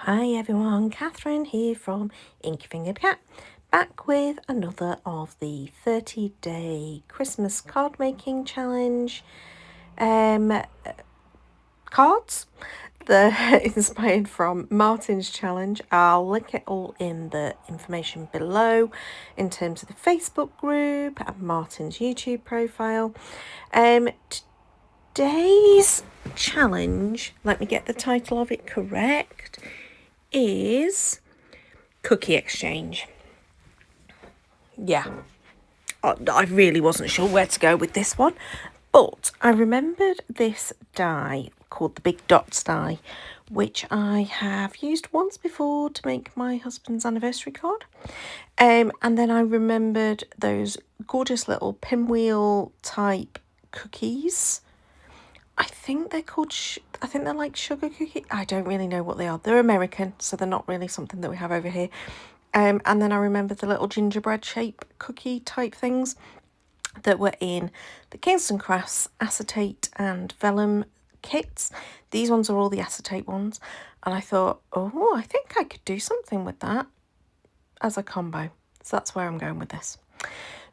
Hi everyone, Catherine here from Inky Fingered Cat, back with another of the 30-day Christmas card making challenge cards. They're inspired from Martin's challenge. I'll link it all in the information below in terms of the Facebook group and Martin's YouTube profile. Today's challenge, let me get the title of it correct, is Cookie Exchange. Yeah, I really wasn't sure where to go with this one, but I remembered this die called the Big Dots die, which I have used once before to make my husband's anniversary card. And then I remembered those gorgeous little pinwheel type cookies. I think they're called, I think they're like sugar cookie. I don't really know what they are. They're American, so they're not really something that we have over here. And then I remember the little gingerbread shape cookie type things that were in the Kingston Crafts acetate and vellum kits. These ones are all the acetate ones. And I thought, oh, I think I could do something with that as a combo. So that's where I'm going with this.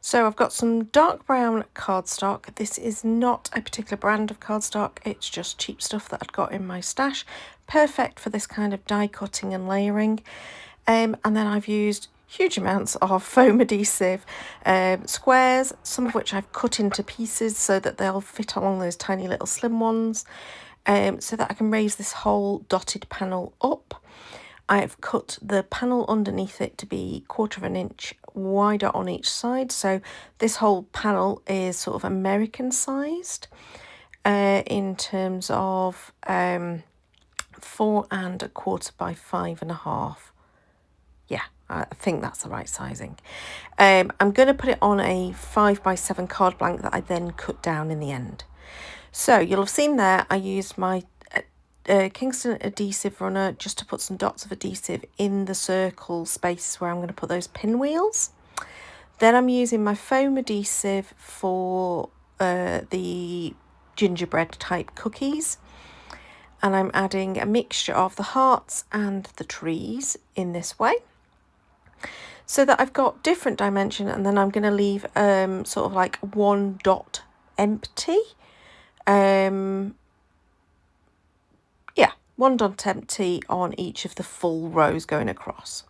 So I've got some dark brown cardstock. This is not a particular brand of cardstock. It's just cheap stuff that I'd got in my stash. Perfect for this kind of die cutting and layering. And then I've used huge amounts of foam adhesive squares, some of which I've cut into pieces so that they'll fit along those tiny little slim ones, so that I can raise this whole dotted panel up. I've cut the panel underneath it to be 1/4 of an inch wider on each side. So this whole panel is sort of American sized in terms of 4 1/4 by 5 1/2. Yeah, I think that's the right sizing. I'm going to put it on a 5 by 7 card blank that I then cut down in the end. So you'll have seen there I used my Kingston adhesive runner just to put some dots of adhesive in the circle spaces where I'm going to put those pinwheels. Then I'm using my foam adhesive for the gingerbread type cookies, and I'm adding a mixture of the hearts and the trees in this way so that I've got different dimension, and then I'm going to leave sort of like one dot empty. One dot empty on each of the full rows going across.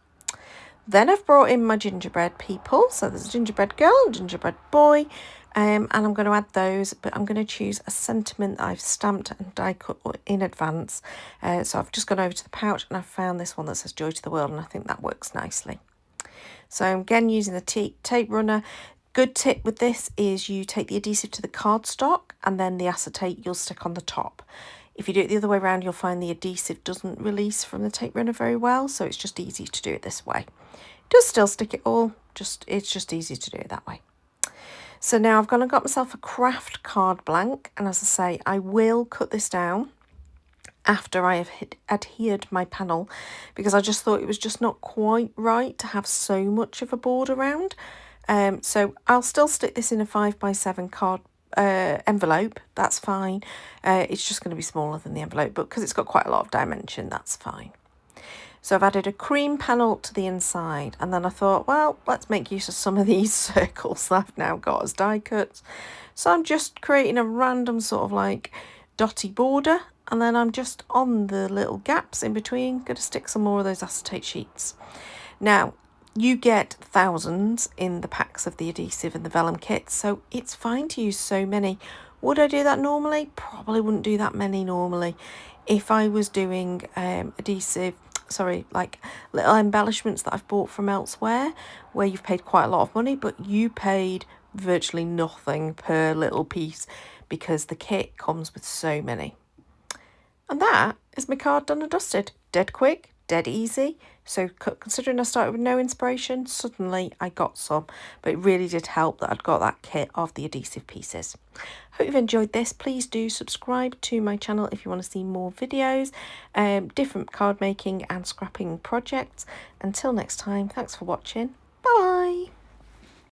Then I've brought in my gingerbread people. So there's a gingerbread girl and gingerbread boy. And I'm going to add those, but I'm going to choose a sentiment that I've stamped and die cut in advance. So I've just gone over to the pouch and I've found this one that says Joy to the World, and I think that works nicely. So I'm again using the tape runner. Good tip with this is you take the adhesive to the cardstock and then the acetate you'll stick on the top. If you do it the other way around, you'll find the adhesive doesn't release from the tape runner very well, so it's just easy to do it this way. It does still stick it all, it's just easy to do it that way. So now I've gone and got myself a craft card blank, and as I say, I will cut this down after I have adhered my panel, because I just thought it was just not quite right to have so much of a board around. So I'll still stick this in a 5 by 7 card envelope, that's fine. It's just going to be smaller than the envelope, but because it's got quite a lot of dimension, that's fine. So I've added a cream panel to the inside, and then I thought, well, let's make use of some of these circles that I've now got as die cuts. So I'm just creating a random sort of like dotty border, and then I'm just on the little gaps in between going to stick some more of those acetate sheets. Now you get thousands in the packs of the adhesive and the vellum kits, so it's fine to use so many. Would I do that normally? Probably wouldn't do that many normally. If I was doing like little embellishments that I've bought from elsewhere, where you've paid quite a lot of money, but you paid virtually nothing per little piece because the kit comes with so many. And that is my card done and dusted. Dead quick, dead easy. So considering I started with no inspiration, suddenly I got some, but it really did help that I'd got that kit of the adhesive pieces. Hope you've enjoyed this. Please do subscribe to my channel if you want to see more videos, different card making and scrapping projects. Until next time, thanks for watching. Bye.